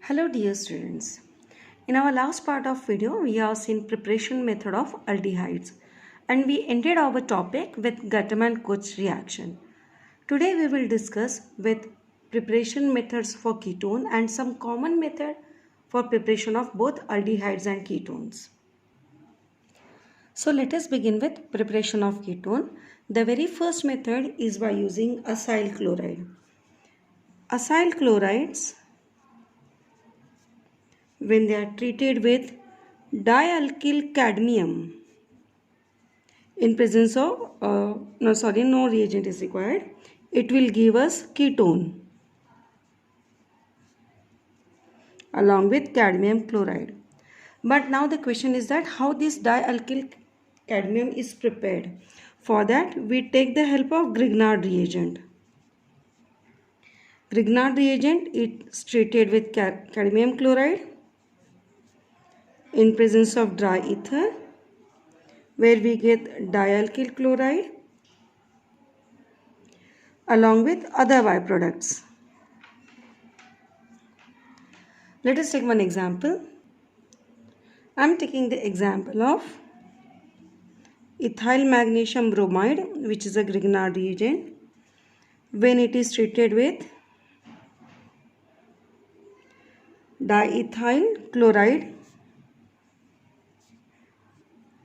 Hello dear students. In our last part of video we have seen preparation method of aldehydes and we ended our topic with Gattermann-Koch reaction. Today we will discuss with preparation methods for ketone and some common method for preparation of both aldehydes and ketones. So let us begin with preparation of ketone. The very first method is by using acyl chloride. Acyl chlorides, when they are treated with dialkyl cadmium in presence of no reagent is required, it will give us ketone along with cadmium chloride. But now the question is that how this dialkyl cadmium is prepared. For that we take the help of Grignard reagent. Grignard reagent is treated with cadmium chloride in presence of dry ether, where we get dialkyl chloride along with other byproducts. Let us take one example. I am taking the example of ethyl magnesium bromide, which is a Grignard reagent. When it is treated with diethyl chloride,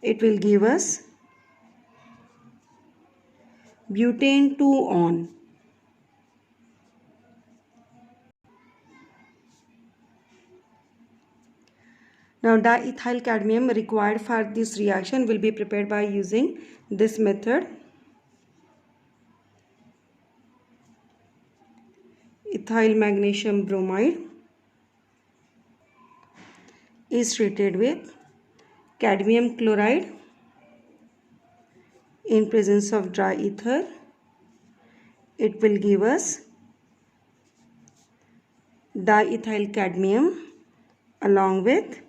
it will give us butane 2-on. Now diethyl cadmium required for this reaction will be prepared by using this method. Ethyl magnesium bromide is treated with cadmium chloride in presence of dry ether. It will give us diethyl cadmium along with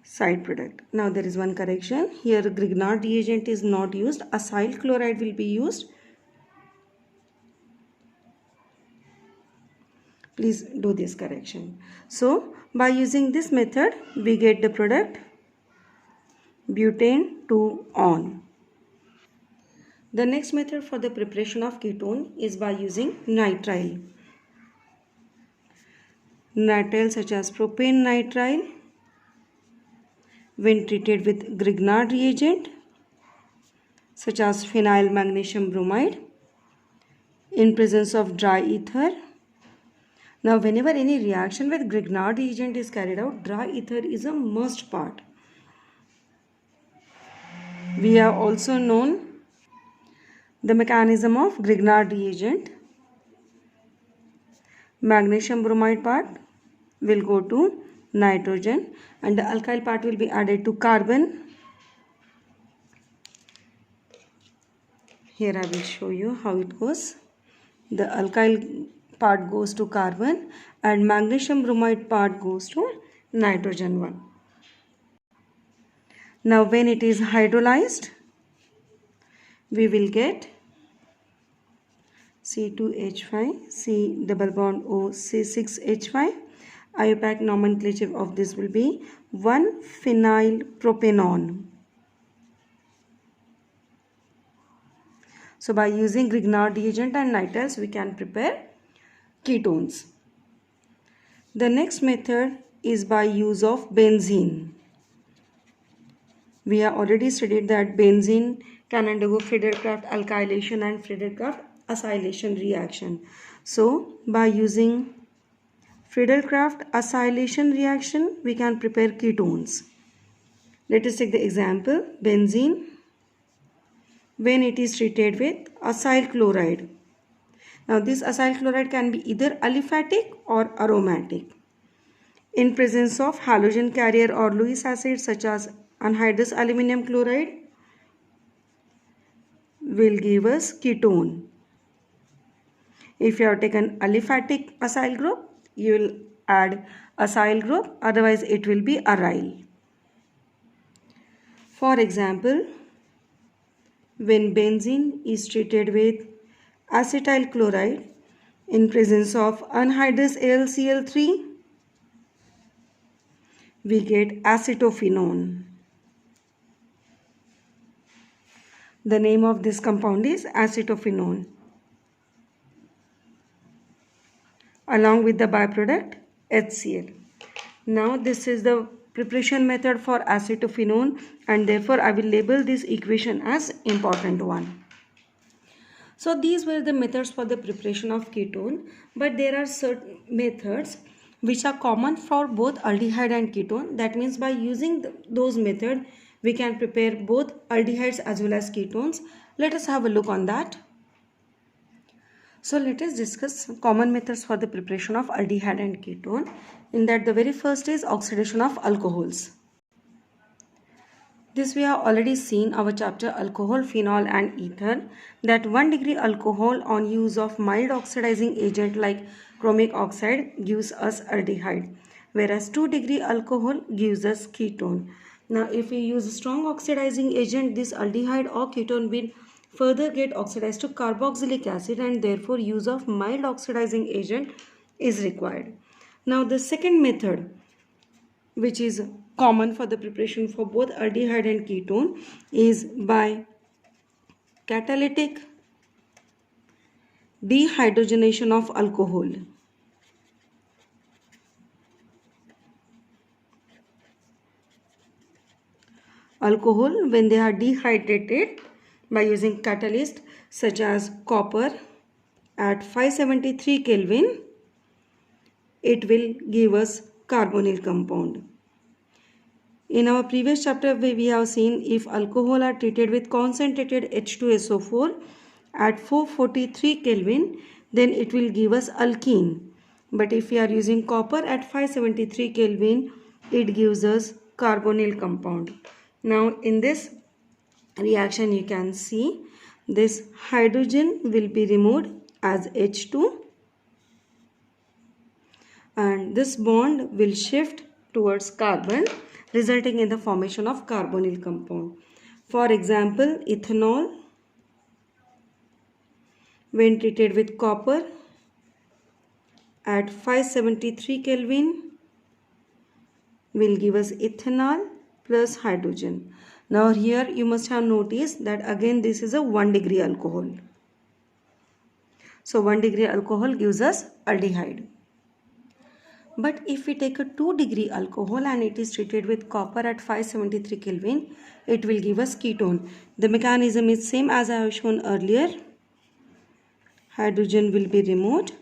side product. Now there is one correction. Here Grignard reagent is not used. Acyl chloride will be used. Please do this correction. So by using this method we get the product butane 2-on. The next method for the preparation of ketone is by using nitrile. Nitrile such as propane nitrile, when treated with Grignard reagent such as phenyl magnesium bromide in presence of dry ether. Now whenever any reaction with Grignard reagent is carried out, dry ether is a must part. We have also known the mechanism of Grignard reagent. Magnesium bromide part will go to nitrogen and the alkyl part will be added to carbon. Here I will show you how it goes. The alkyl part goes to carbon and magnesium bromide part goes to nitrogen 1. Now when it is hydrolyzed, we will get C2H5, C double bond O, C6H5. IUPAC nomenclature of this will be 1-phenylpropanone. So by using Grignard reagent and nitriles we can prepare ketones. The next method is by use of benzene. We have already studied that benzene can undergo Friedel-Crafts alkylation and Friedel-Crafts acylation reaction. So by using Friedel-Crafts acylation reaction we can prepare ketones. Let us take the example benzene when it is treated with acyl chloride. Now this acyl chloride can be either aliphatic or aromatic. In presence of halogen carrier or Lewis acid such as anhydrous aluminum chloride will give us ketone. If you have taken aliphatic acyl group, you will add acyl group, otherwise it will be aryl. For example, when benzene is treated with acetyl chloride In presence of anhydrous AlCl3, we get acetophenone. The name of this compound is acetophenone, along with the byproduct HCl. Now this is the preparation method for acetophenone, and therefore I will label this equation as important one. So these were the methods for the preparation of ketone, but there are certain methods which are common for both aldehyde and ketone. That means by using those methods, we can prepare both aldehydes as well as ketones. Let us have a look on that. So let us discuss common methods for the preparation of aldehyde and ketone. In that, the very first is oxidation of alcohols. This we have already seen our chapter alcohol, phenol and ether, that 1 degree alcohol on use of mild oxidizing agent like chromic oxide gives us aldehyde, whereas 2 degree alcohol gives us ketone. Now if we use strong oxidizing agent, this aldehyde or ketone will further get oxidized to carboxylic acid, and therefore use of mild oxidizing agent is required. Now the second method, which is common for the preparation for both aldehyde and ketone, is by catalytic dehydrogenation of alcohol. Alcohol, when they are dehydrated by using catalyst such as copper at 573 Kelvin, it will give us carbonyl compound. In our previous chapter, we have seen if alcohol are treated with concentrated H2SO4 at 443 Kelvin, then it will give us alkene. But if we are using copper at 573 Kelvin, it gives us carbonyl compound. Now in this reaction, you can see this hydrogen will be removed as H2, and this bond will shift towards carbon, resulting in the formation of carbonyl compound. For example, ethanol, when treated with copper at 573 Kelvin, will give us ethanol plus hydrogen. Now here you must have noticed that again this is a 1 degree alcohol. So 1 degree alcohol gives us aldehyde. But if we take a 2 degree alcohol and it is treated with copper at 573 Kelvin, it will give us ketone. The mechanism is same as I have shown earlier. Hydrogen will be removed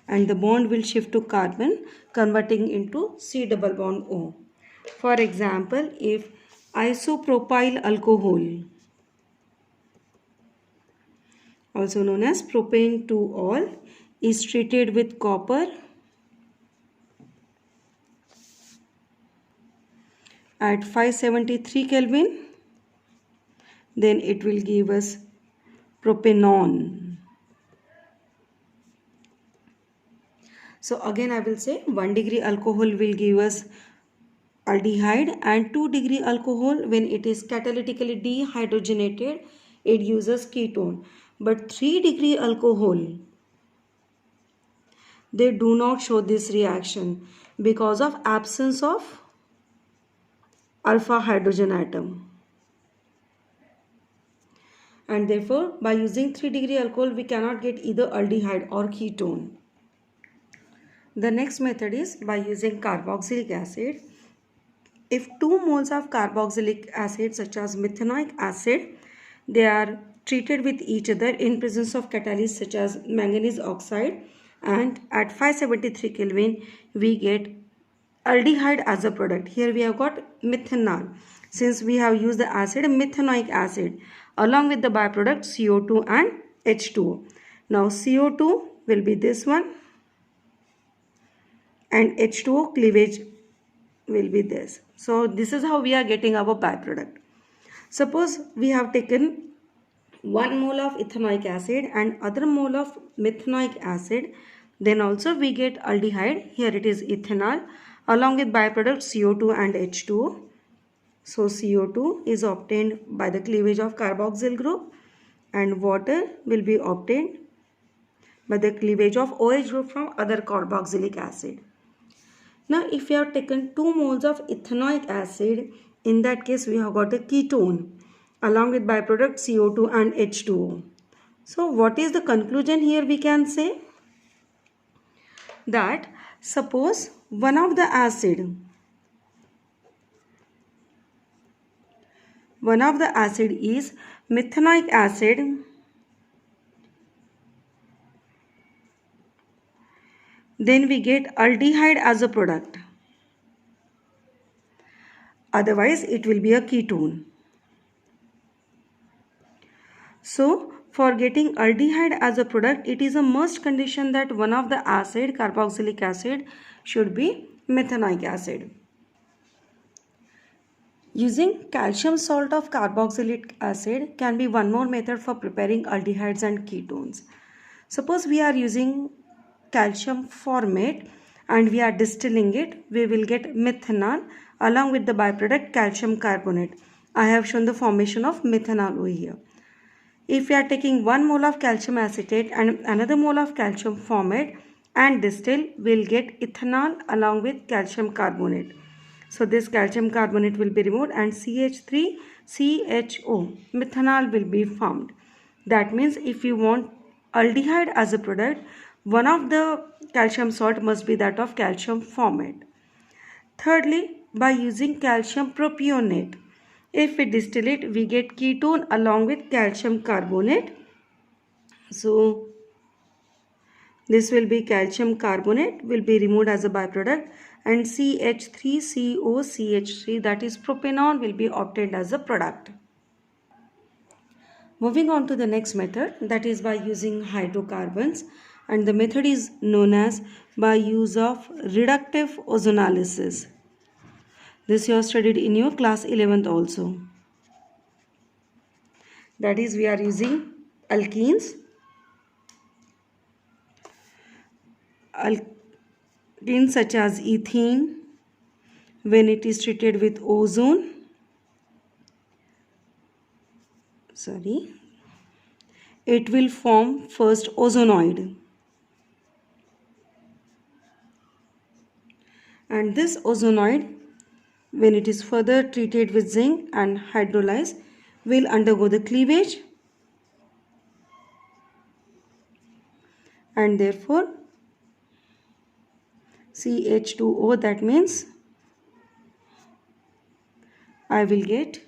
and the bond will shift to carbon, converting into C double bond O. For example, if isopropyl alcohol, also known as propane 2-ol, is treated with copper at 573 Kelvin, then it will give us propanone. So again I will say 1 degree alcohol will give us aldehyde, and 2 degree alcohol, when it is catalytically dehydrogenated, it gives us ketone. But 3 degree alcohol, they do not show this reaction because of absence of alpha hydrogen atom, and therefore by using 3 degree alcohol we cannot get either aldehyde or ketone. The next method is by using carboxylic acid. If 2 moles of carboxylic acid such as methanoic acid, they are treated with each other in presence of catalyst such as manganese oxide, and at 573 Kelvin we get aldehyde as a product. Here we have got methanol, since we have used the acid methanoic acid, along with the byproduct CO2 and H2O. Now CO2 will be this one and H2O cleavage will be this. So this is how we are getting our byproduct. Suppose we have taken 1 mole of ethanoic acid and other mole of methanoic acid, then also we get aldehyde. Here it is ethanol along with byproduct CO2 and H2O. So CO2 is obtained by the cleavage of carboxyl group and water will be obtained by the cleavage of OH group from other carboxylic acid. Now if we have taken 2 moles of ethanoic acid, in that case we have got a ketone along with byproduct CO2 and H2O. So what is the conclusion here? We can say that suppose one of the acid is methanoic acid, then we get aldehyde as a product. Otherwise it will be a ketone. So for getting aldehyde as a product, it is a must condition that one of the acid, carboxylic acid, should be methanoic acid. Using calcium salt of carboxylic acid can be one more method for preparing aldehydes and ketones. Suppose we are using calcium formate and we are distilling it, we will get methanol along with the byproduct calcium carbonate. I have shown the formation of methanol over here. If we are taking 1 mole of calcium acetate and another mole of calcium formate and distill, we will get ethanol along with calcium carbonate. So this calcium carbonate will be removed and CH3CHO, methanol, will be formed. That means if you want aldehyde as a product, one of the calcium salt must be that of calcium formate. Thirdly, by using calcium propionate, if we distill it, we get ketone along with calcium carbonate. So this will be calcium carbonate will be removed as a byproduct and CH3COCH3, that is propanol, will be obtained as a product. Moving on to the next method, that is by using hydrocarbons, and the method is known as by use of reductive ozonolysis. This you have studied in your class 11th also. That is, we are using alkenes. Alkenes such as ethene, when it is treated with ozone, it will form first ozonoid. And this ozonoid, when it is further treated with zinc and hydrolyzed, will undergo the cleavage and therefore CH2O, that means I will get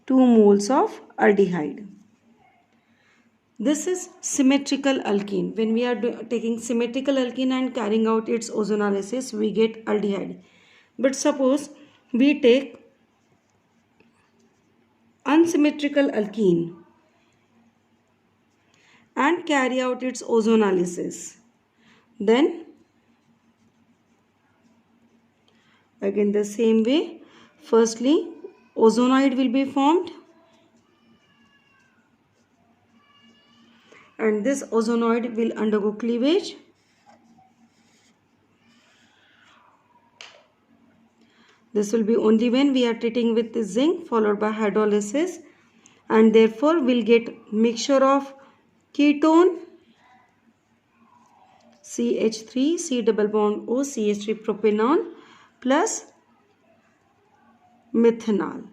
2 moles of aldehyde. This is symmetrical alkene. When we are taking symmetrical alkene and carrying out its ozonolysis, we get aldehyde. But suppose we take unsymmetrical alkene and carry out its ozonolysis, then again the same way, firstly ozonoid will be formed and this ozonoid will undergo cleavage. This will be only when we are treating with zinc followed by hydrolysis, and therefore we'll get mixture of ketone CH3 C double bond O CH3 propanol plus methanol.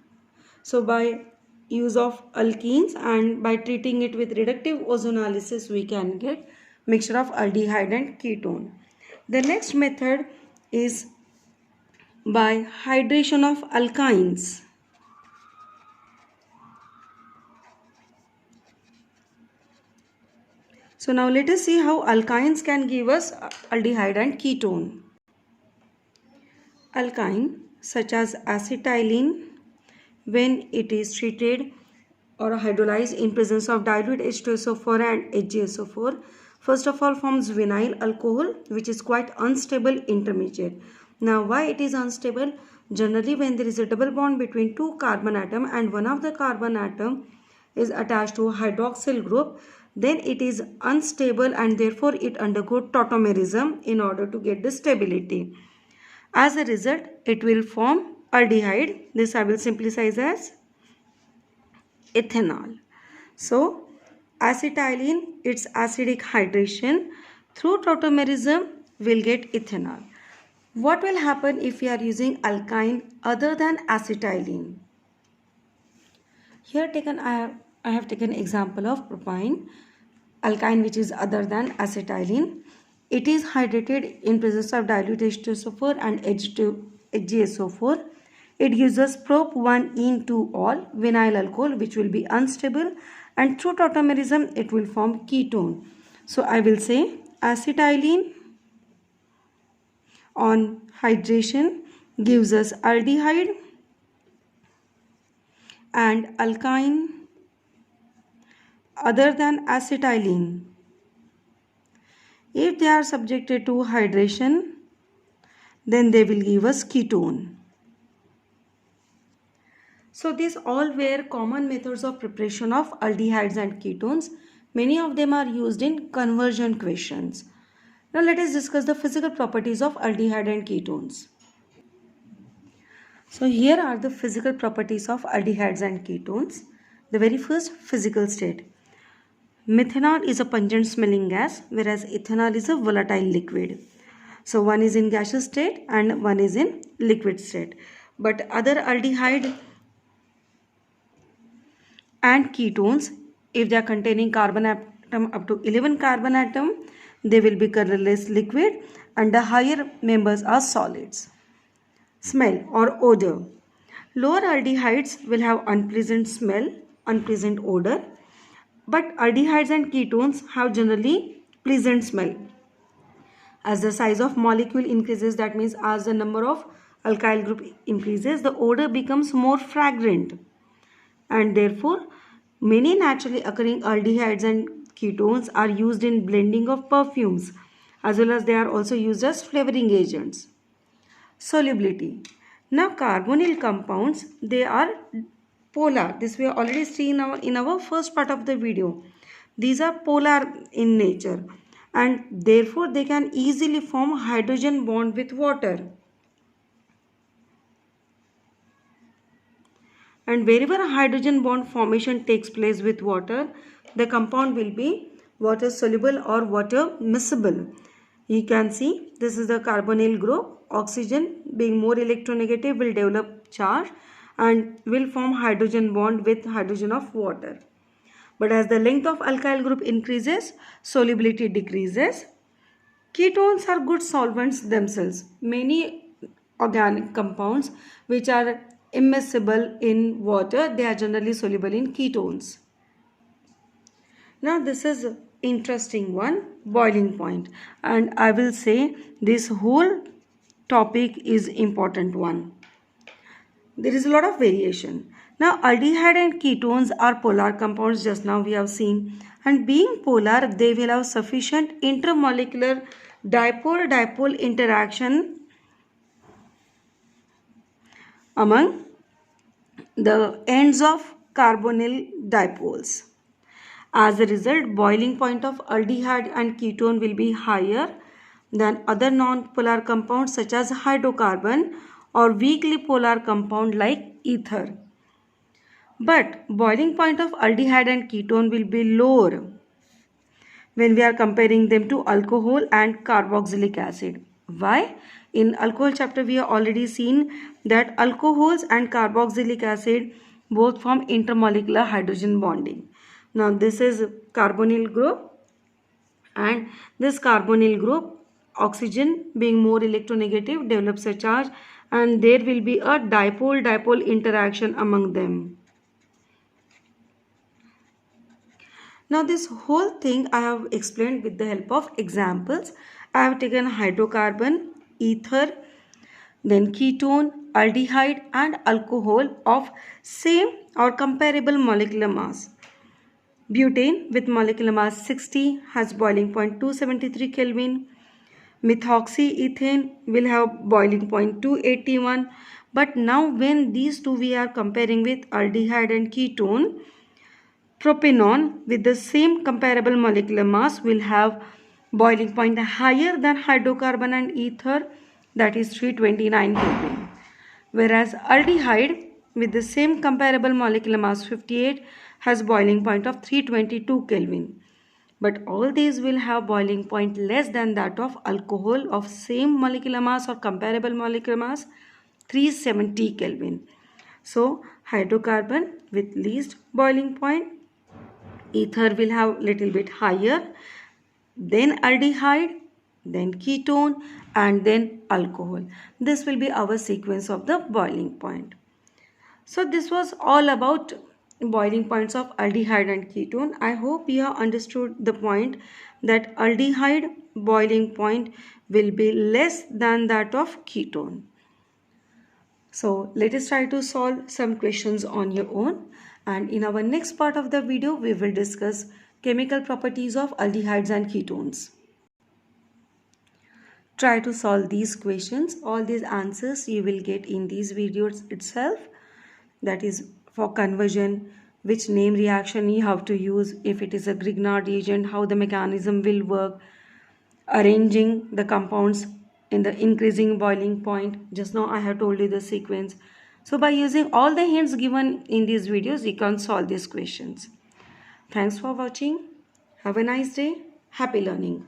So by use of alkenes and by treating it with reductive ozonolysis, we can get mixture of aldehyde and ketone. The next method is by hydration of alkynes. So now let us see how alkynes can give us aldehyde and ketone. Alkyne such as acetylene, when it is treated or hydrolyzed in presence of dilute H2SO4 and HgSO4, first of all forms vinyl alcohol, which is quite unstable intermediate. Now why it is unstable? Generally when there is a double bond between 2 carbon atom and one of the carbon atom is attached to a hydroxyl group, then it is unstable and therefore it undergoes tautomerism in order to get the stability. As a result, it will form aldehyde. This I will simplify as ethanol. So acetylene, its acidic hydration through tautomerism will get ethanol. What will happen if we are using alkyne other than acetylene? Here I have taken example of propyne, alkyne which is other than acetylene. It is hydrated in presence of dilute H2SO4 and HgSO4. It gives us prop 1-ene-2-ol vinyl alcohol which will be unstable, and through tautomerism it will form ketone. So I will say acetylene on hydration gives us aldehyde, and alkyne other than acetylene, if they are subjected to hydration, then they will give us ketone. So these all were common methods of preparation of aldehydes and ketones. Many of them are used in conversion questions. Now let us discuss the physical properties of aldehyde and ketones. So here are the physical properties of aldehydes and ketones. The very first, physical state. Methanol is a pungent smelling gas, whereas ethanol is a volatile liquid. So one is in gaseous state and one is in liquid state. But other aldehyde and ketones, if they are containing carbon atom up to 11 carbon atom, they will be colorless liquid, and the higher members are solids. Smell or odor. Lower aldehydes will have unpleasant smell, unpleasant odor, but aldehydes and ketones have generally pleasant smell. As the size of molecule increases, that means as the number of alkyl group increases, the odor becomes more fragrant, and therefore many naturally occurring aldehydes and ketones are used in blending of perfumes, as well as they are also used as flavoring agents. Solubility. Now carbonyl compounds, they are polar. This we have already seen in our first part of the video. These are polar in nature, and therefore they can easily form hydrogen bond with water. And wherever a hydrogen bond formation takes place with water, the compound will be water soluble or water miscible. You can see this is the carbonyl group. Oxygen, being more electronegative, will develop charge and will form hydrogen bond with hydrogen of water. But as the length of alkyl group increases, solubility decreases. Ketones are good solvents themselves. Many organic compounds which are immiscible in water, they are generally soluble in ketones. Now this is interesting one, boiling point, and I will say this whole topic is important one. There is a lot of variation. Now aldehyde and ketones are polar compounds, just now we have seen, and being polar they will have sufficient intermolecular dipole-dipole interaction among the ends of carbonyl dipoles. As a result, boiling point of aldehyde and ketone will be higher than other non-polar compounds such as hydrocarbon or weakly polar compound like ether. But boiling point of aldehyde and ketone will be lower when we are comparing them to alcohol and carboxylic acid. Why? In alcohol chapter we have already seen that alcohols and carboxylic acid both form intermolecular hydrogen bonding. Now this is carbonyl group, and this carbonyl group, oxygen being more electronegative, develops a charge, and there will be a dipole-dipole interaction among them. Now this whole thing I have explained with the help of examples. I have taken hydrocarbon, ether, then ketone, aldehyde and alcohol of same or comparable molecular mass. Butane with molecular mass 60 has boiling point 273 Kelvin. Methoxyethane will have boiling point 281. But now when these two we are comparing with aldehyde and ketone, propanone with the same comparable molecular mass will have boiling point higher than hydrocarbon and ether, that is 329 Kelvin. Whereas aldehyde with the same comparable molecular mass 58 has boiling point of 322 Kelvin. But all these will have boiling point less than that of alcohol of same molecular mass or comparable molecular mass, 370 Kelvin. So hydrocarbon with least boiling point, ether will have little bit higher, then aldehyde, then ketone, and then alcohol. This will be our sequence of the boiling point. So this was all about boiling points of aldehyde and ketone. I hope you have understood the point that aldehyde boiling point will be less than that of ketone. So let us try to solve some questions on your own, and in our next part of the video we will discuss chemical properties of aldehydes and ketones. Try to solve these questions. All these answers you will get in these videos itself. That is for conversion, which name reaction you have to use, if it is a Grignard reagent, how the mechanism will work, arranging the compounds in the increasing boiling point. Just now I have told you the sequence. So by using all the hints given in these videos, you can solve these questions. Thanks for watching. Have a nice day. Happy learning.